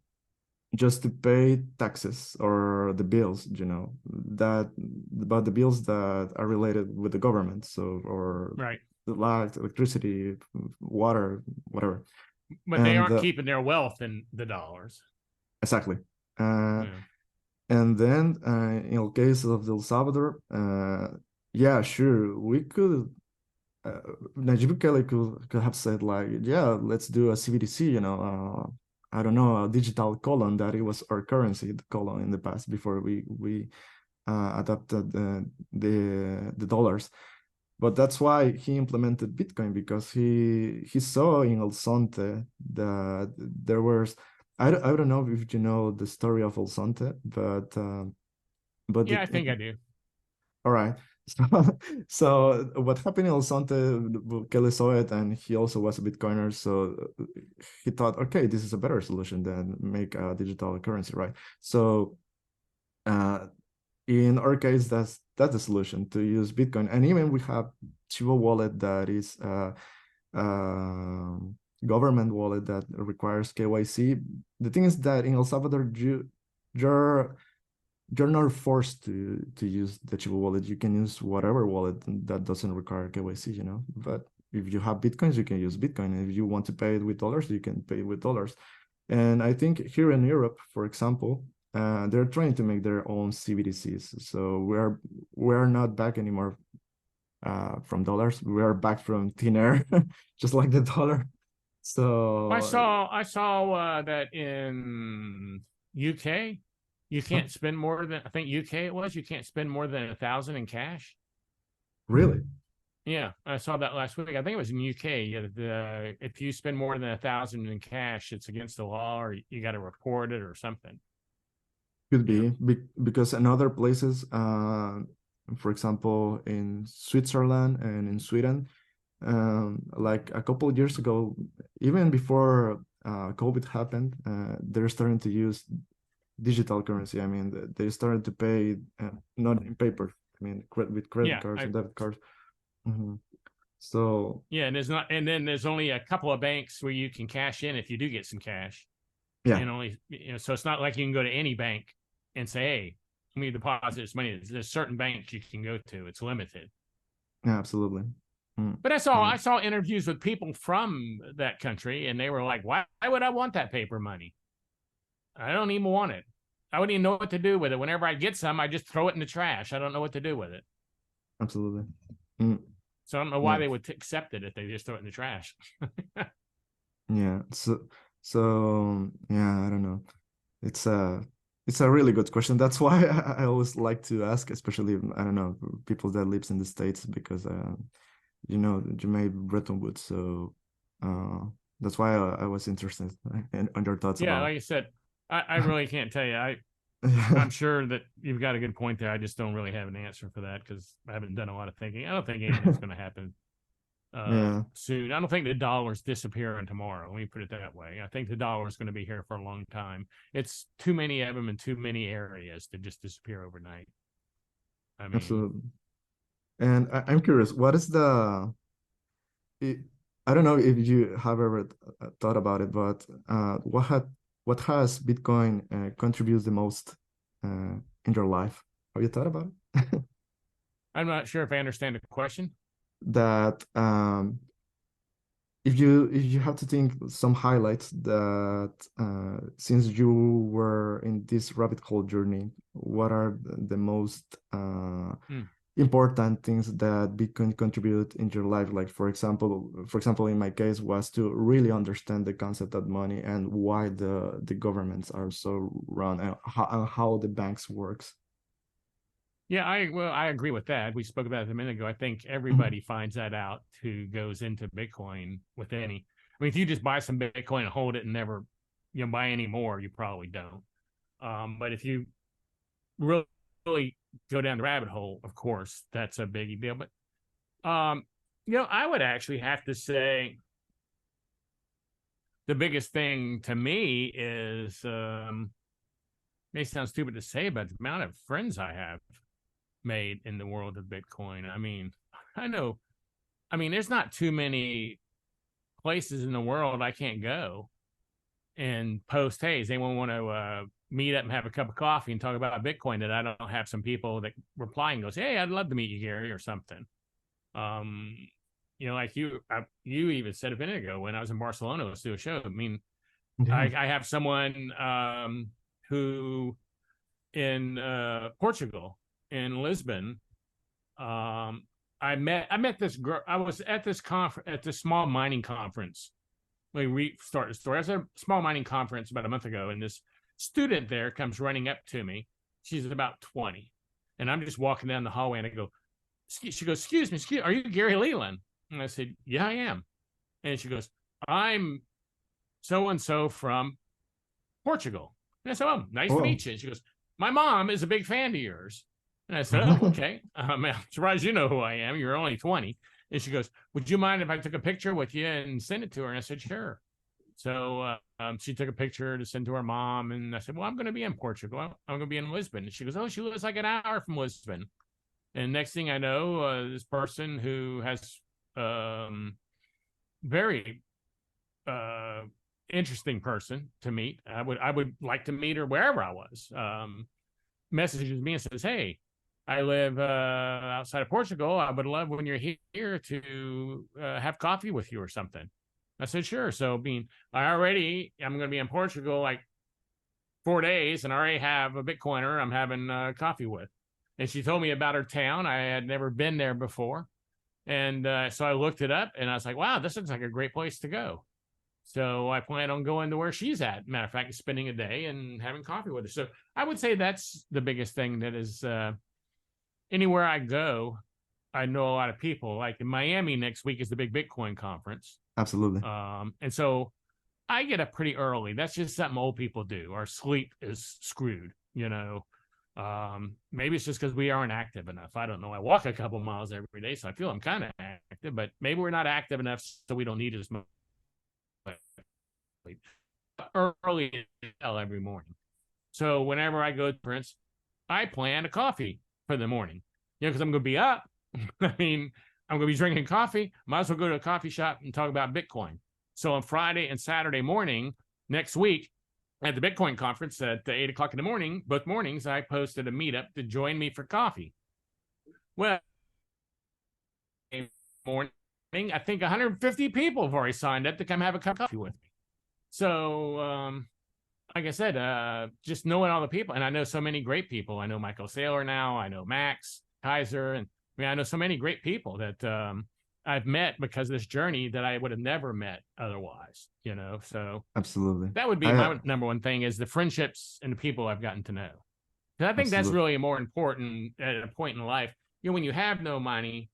just to pay taxes or the bills, but the bills that are related with the government. So, or right. The light, electricity, water, whatever. But they aren't keeping their wealth in the dollars. Exactly. And then in the case of El Salvador, yeah, sure, we could, Najib Kelly could have said like, yeah, let's do a CBDC, I don't know, a digital colon that it was our currency, the colon in the past before we adopted the dollars. But that's why he implemented Bitcoin, because he saw in El Sonte that there was, I don't know if you know the story of El Sonte, but yeah, I think I do. All right. So what happened in El Sonte, Kelly saw it, and he also was a Bitcoiner. So he thought, okay, this is a better solution than make a digital currency, right? So in our case, that's the solution, to use Bitcoin. And even we have Chivo wallet that is government wallet that requires KYC. The thing is that in El Salvador, you're not forced to use the Chivo wallet. You can use whatever wallet that doesn't require KYC, you know. But if you have Bitcoins, you can use Bitcoin. If you want to pay it with dollars, you can pay it with dollars. And I think here in Europe, for example, they're trying to make their own CBDCs. So we're not back anymore from dollars. We are back from thin air, just like the dollar. So I saw that in UK, you can't spend more than, I think UK it was, you can't spend more than 1,000 in cash. Really? Yeah, I saw that last week. I think it was in UK. If you spend more than 1,000 in cash, it's against the law, or you got to report it or something. Could be, because in other places, for example, in Switzerland and in Sweden, like a couple of years ago, even before COVID happened, they're starting to use digital currency. I mean, they started to pay not in paper. I mean, with credit cards and debit cards. So yeah, and then there's only a couple of banks where you can cash in if you do get some cash. Yeah. And only, so it's not like you can go to any bank and say, hey, let me deposit this money. There's certain banks you can go to. It's limited. Yeah, absolutely. But I saw interviews with people from that country, and they were like, why would I want that paper money? I don't even want it. I wouldn't even know what to do with it. Whenever I get some, I just throw it in the trash. I don't know what to do with it. Absolutely. So I don't know why they would accept it if they just throw it in the trash. Yeah. So yeah, I don't know. It's a really good question. That's why I always like to ask, especially, I don't know, people that lives in the States, because you know, you made Bretton Woods, so that's why I was interested in your thoughts about. Yeah, like I said, I really can't tell you. I'm sure that you've got a good point there. I just don't really have an answer for that because I haven't done a lot of thinking. I don't think anything's going to happen soon. I don't think the dollar's disappearing tomorrow. Let me put it that way. I think the dollar is going to be here for a long time. It's too many of them in too many areas to just disappear overnight. I mean, absolutely. And I'm curious, what is I don't know if you have ever thought about it, but what has Bitcoin contributed the most in your life? Have you thought about it? I'm not sure if I understand the question. That if you have to think some highlights that since you were in this rabbit hole journey, what are the most important things that Bitcoin contribute in your life? Like, for example, in my case, was to really understand the concept of money and why the governments are so run, and how the banks works. Yeah, I agree with that. We spoke about it a minute ago. I think everybody finds that out who goes into Bitcoin with any. I mean, if you just buy some Bitcoin and hold it and never, buy any more, you probably don't. But if you really go down the rabbit hole, of course, that's a biggie deal. But, I would actually have to say the biggest thing to me is, may sound stupid to say, but the amount of friends I have made in the world of Bitcoin. I mean, there's not too many places in the world I can't go and post, hey, does anyone want to meet up and have a cup of coffee and talk about Bitcoin, that I don't have some people that reply and goes, hey, I'd love to meet you, Gary, or something. Like you even said a minute ago when I was in Barcelona, let's do a show. I mean, I have someone who in Portugal, in Lisbon, I met this girl. I was at this small mining conference. We started the story. I was at a small mining conference about a month ago, and this student there comes running up to me. She's about 20, and I'm just walking down the hallway, and I go, she goes, excuse me, are you Gary Leland? And I said, yeah, I am. And she goes, I'm so-and-so from Portugal. And I said, oh, nice to meet you. And she goes, my mom is a big fan of yours. And I said, oh, okay. I'm surprised you know who I am. You're only 20. And she goes, would you mind if I took a picture with you and send it to her? And I said, sure. So she took a picture to send to her mom, and I said, well, I'm going to be in Portugal. I'm going to be in Lisbon. And she goes, oh, she lives like an hour from Lisbon. And next thing I know, this person who has very interesting person to meet, I would like to meet her wherever I was, messages me and says, hey, I live outside of Portugal. I would love when you're here to have coffee with you or something. I said, sure. So, I'm going to be in Portugal like 4 days, and I already have a Bitcoiner I'm having coffee with. And she told me about her town. I had never been there before. And so I looked it up, and I was like, wow, this looks like a great place to go. So I plan on going to where she's at. Matter of fact, spending a day and having coffee with her. So I would say that's the biggest thing that is anywhere I go, I know a lot of people. Like in Miami next week is the big Bitcoin conference. Absolutely. And so I get up pretty early. That's just something old people do. Our sleep is screwed, you know. Maybe it's just because we aren't active enough. I don't know. I walk a couple miles every day, so I feel I'm kind of active, but maybe we're not active enough, so we don't need as much early every morning. So whenever I go to Prince, I plan a coffee for the morning, you know, because I'm going to be up. I mean, I'm going to be drinking coffee. Might as well go to a coffee shop and talk about Bitcoin. So on Friday and Saturday morning next week at the Bitcoin conference at 8 o'clock in the morning, both mornings, I posted a meetup to join me for coffee. Well, morning, I think 150 people have already signed up to come have a cup of coffee with me. So, like I said, just knowing all the people, and I know so many great people. I know Michael Saylor now. I know Max Kaiser, and I mean, I know so many great people that I've met because of this journey that I would have never met otherwise. You know, so Absolutely. that would be my number one thing is the friendships and the people I've gotten to know. And I think that's really more important at a point in life. You know, when you have no money,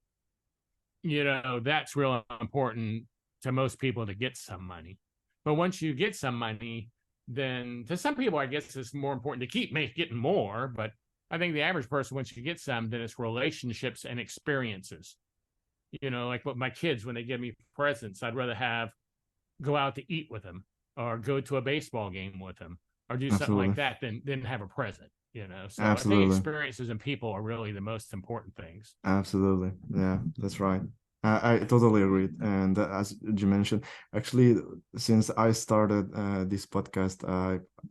you know, that's real important to most people to get some money. But once you get some money, then to some people, I guess it's more important to keep getting more. But I think the average person, once you get some, then it's relationships and experiences. You know, like what my kids, when they give me presents, I'd rather go out to eat with them or go to a baseball game with them or do something like that than have a present, you know. So I think experiences and people are really the most important things. Absolutely. Yeah, that's right. I totally agree. And as you mentioned, actually, since I started this podcast,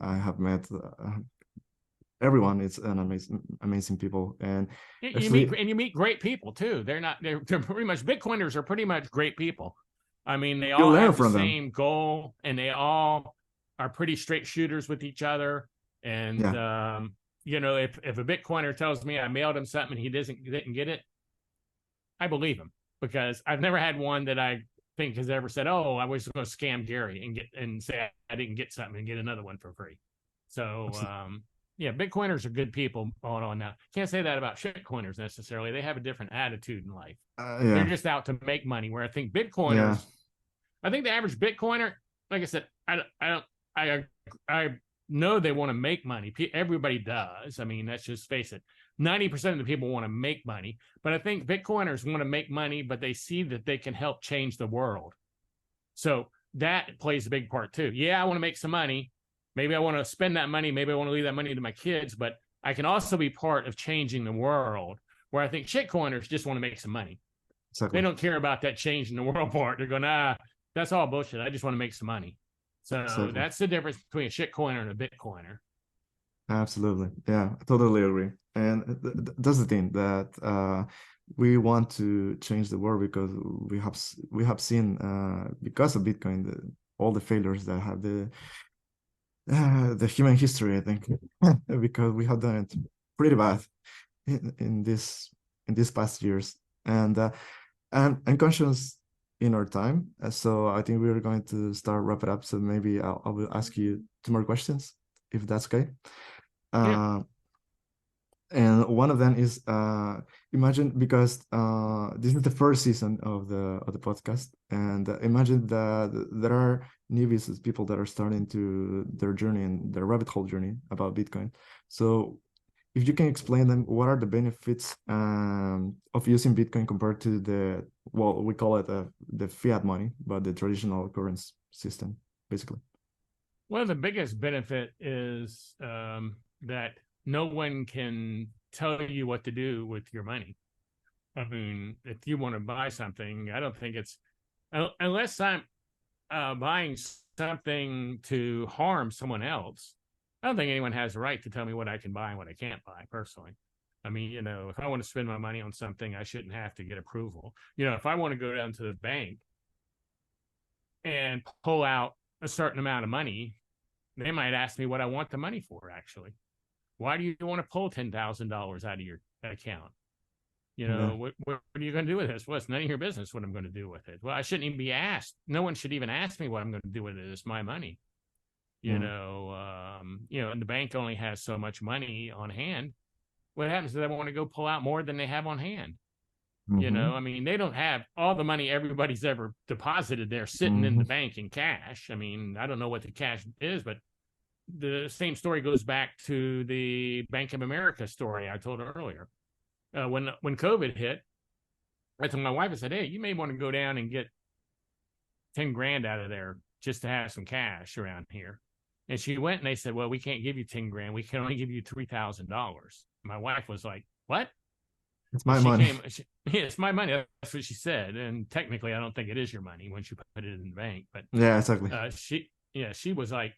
I have met everyone. It's an amazing people, and you meet great people too. They're pretty much Bitcoiners are pretty much great people. I mean, they all have the same goal, and they all are pretty straight shooters with each other. And you know, if a Bitcoiner tells me I mailed him something and he didn't get it, I believe him. Because I've never had one that I think has ever said, "Oh, I was going to scam Gary and say I didn't get something and get another one for free." So, yeah, Bitcoiners are good people all on now. Can't say that about shitcoiners necessarily. They have a different attitude in life. They're just out to make money. Where I think Bitcoiners, I think the average Bitcoiner, like I said, I know they want to make money. Everybody does. I mean, let's just face it. 90% of the people want to make money, but I think Bitcoiners want to make money, but they see that they can help change the world. So that plays a big part too. Yeah, I want to make some money. Maybe I want to spend that money. Maybe I want to leave that money to my kids, but I can also be part of changing the world, where I think shitcoiners just want to make some money. Exactly. They don't care about that change in the world part. They're going, that's all bullshit. I just want to make some money. So that's the difference between a shitcoiner and a Bitcoiner. Absolutely. Yeah, I totally agree. And that's the thing that we want to change the world because we have seen because of Bitcoin all the failures that have the human history, I think, because we have done it pretty bad in this past years and conscious in our time. So I think we're going to start wrap it up. So maybe I will ask you 2 more questions if that's okay. And one of them is imagine, because this is the first season of the podcast, and imagine that there are newbies, people that are starting to their journey and their rabbit hole journey about Bitcoin. So if you can explain them, what are the benefits of using Bitcoin compared to we call it the fiat money, but the traditional currency system, basically. Well, the biggest benefit is that no one can tell you what to do with your money. I mean, if you want to buy something, I don't think it's, unless I'm buying something to harm someone else, I don't think anyone has the right to tell me what I can buy and what I can't buy personally. I mean, if I want to spend my money on something, I shouldn't have to get approval. If I want to go down to the bank and pull out a certain amount of money, they might ask me what I want the money for, actually. Why do you want to pull $10,000 out of your account? What are you going to do with this? Well, it's none of your business what I'm going to do with it. Well, I shouldn't even be asked. No one should even ask me what I'm going to do with it. It's my money. And the bank only has so much money on hand. What happens is they want to go pull out more than they have on hand. I mean, they don't have all the money everybody's ever deposited there sitting in the bank in cash. I mean, I don't know what the cash is, but the same story goes back to the Bank of America story I told earlier. When COVID hit, I told my wife, I said, hey, you may want to go down and get 10 grand out of there just to have some cash around here. And she went and they said, well, we can't give you 10 grand. We can only give you $3,000. My wife was like, what? It's my money. Yeah, it's my money. That's what she said. And technically, I don't think it is your money once you put it in the bank. But yeah, exactly. She was like,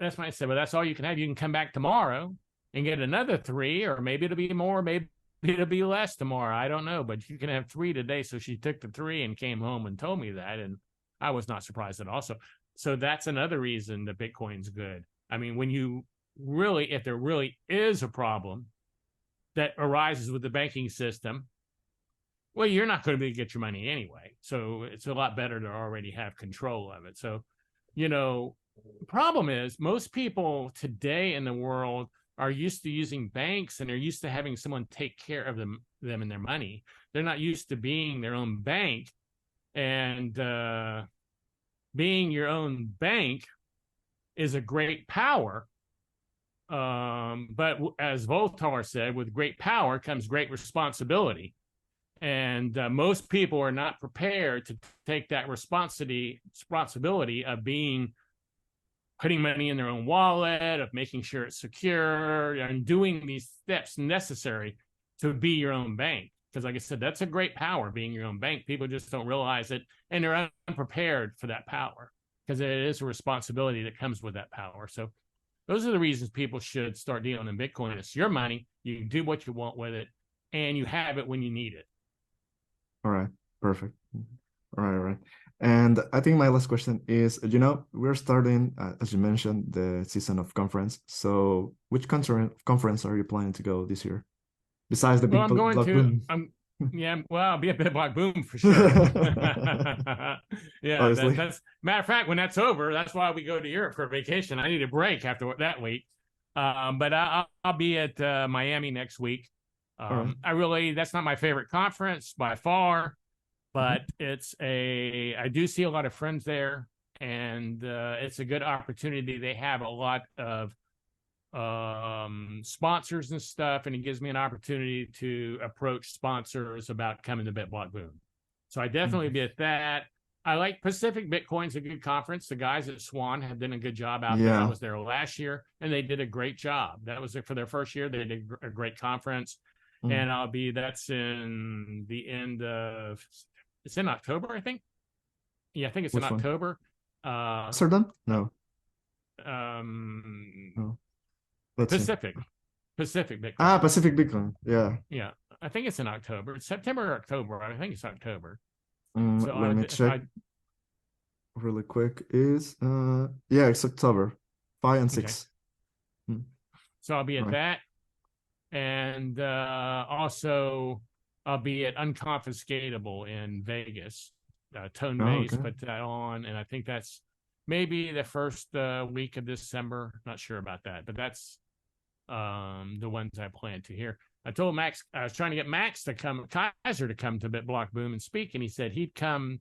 that's why I said, well, that's all you can have. You can come back tomorrow and get another 3, or maybe it'll be more, maybe it'll be less tomorrow. I don't know, but you can have 3 today. So she took the 3 and came home and told me that. And I was not surprised at all. So that's another reason that Bitcoin's good. I mean, if there really is a problem that arises with the banking system, well, you're not going to be able to get your money anyway. So it's a lot better to already have control of it. So, the problem is most people today in the world are used to using banks, and they're used to having someone take care of them and their money. They're not used to being their own bank, and being your own bank is a great power. But as Voltaire said, with great power comes great responsibility. And most people are not prepared to take that responsibility of putting money in their own wallet, of making sure it's secure, and doing these steps necessary to be your own bank. Because like I said, that's a great power, being your own bank. People just don't realize it, and they're unprepared for that power, because it is a responsibility that comes with that power. So those are the reasons people should start dealing in Bitcoin. It's your money. You can do what you want with it, and you have it when you need it. All right. Perfect. All right. And I think my last question is, we're starting, as you mentioned, the season of conference. So which conference are you planning to go this year? Besides the BitBlock Boom? I'll be at BitBlock Boom for sure. Yeah, that's matter of fact, when that's over, that's why we go to Europe for a vacation. I need a break after that week. But I'll be at Miami next week. That's not my favorite conference by far, but I do see a lot of friends there, and it's a good opportunity. They have a lot of sponsors and stuff, and it gives me an opportunity to approach sponsors about coming to BitBlock Boom. So I definitely be at that. I like Pacific Bitcoin's a good conference. The guys at Swan have done a good job out there. I was there last year, and they did a great job. That was for their first year. They did a great conference. And that's in the end of, it's in October, I think. Yeah, I think it's in October. Amsterdam? No. No. Pacific Bitcoin. Pacific Bitcoin. Yeah. I think it's in October. It's September or October. I think it's October. Let me check really quick. It's October 5 and 6. Okay. So I'll be at that. And also I'll be at Unconfiscatable in Vegas. Tone Base put that on, and I think that's maybe the first week of December. Not sure about that, but that's the ones I plan to hear. I told Max, I was trying to get Kaiser to come to BitBlock Boom and speak, and he said he'd come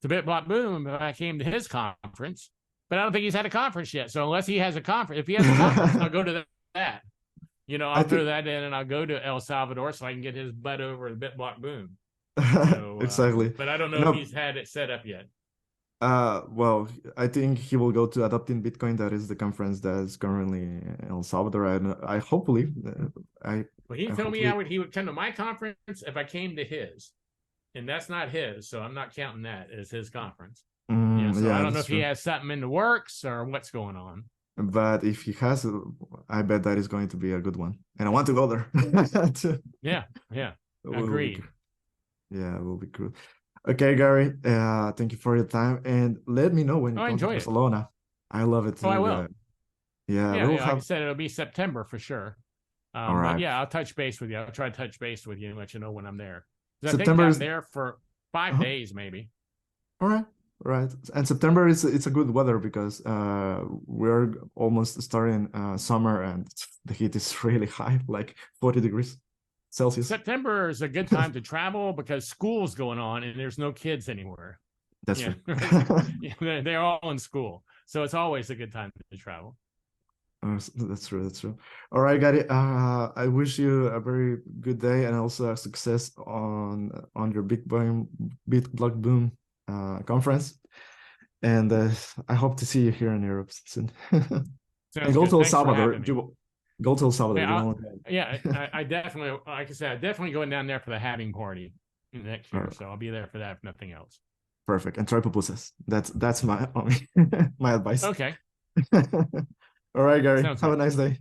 to BitBlock Boom if I came to his conference, but I don't think he's had a conference yet. So unless he has a conference, if he has a conference, I'll go to that. I'll throw that in, and I'll go to El Salvador so I can get his butt over to BitBlock Boom. So, exactly. But I don't know if he's had it set up yet. Well, I think he will go to Adopting Bitcoin. That is the conference that is currently in El Salvador, and I hopefully, Well, he I told me hopefully, he would come to my conference if I came to his, and that's not his, so I'm not counting that as his conference. So I yeah, don't know that's if he true. has something in the works or what's going on. But if he has, I bet that is going to be a good one, and I want to go there. Yeah, It will be agreed. good. Yeah, it will be good. Okay, Gary, thank you for your time, and let me know when you Oh, I come to enjoyed it. Barcelona. I love it Oh, I too. will. Yeah, Yeah, we'll like I have. said, it'll be September for sure. All But right, yeah, I'll touch base with you. I'll try to touch base with you and let you know when I'm there. Because I think September I'm is. there for 5 Uh-huh. days, maybe. All right, right. And September is it's a good weather because we're almost starting summer and the heat is really high, like 40 degrees Celsius. September is a good time to travel because school's going on and there's no kids anywhere. That's Yeah, true. they're all in school, so it's always a good time to travel. That's true. That's true. All right, Gary. I wish you a very good day and also a success on your BitBlock Boom conference. And I hope to see you here in Europe soon. And Sounds go good. to El Thanks for Salvador. having me. Go to El Salvador. You Yeah, know. I definitely, like I said, I'm definitely going down there for the having party next All year. right, So I'll be there for that, if nothing else. perfect. And try pupusas. That's my my advice. Okay, All right, Gary. sounds Have a good. nice day.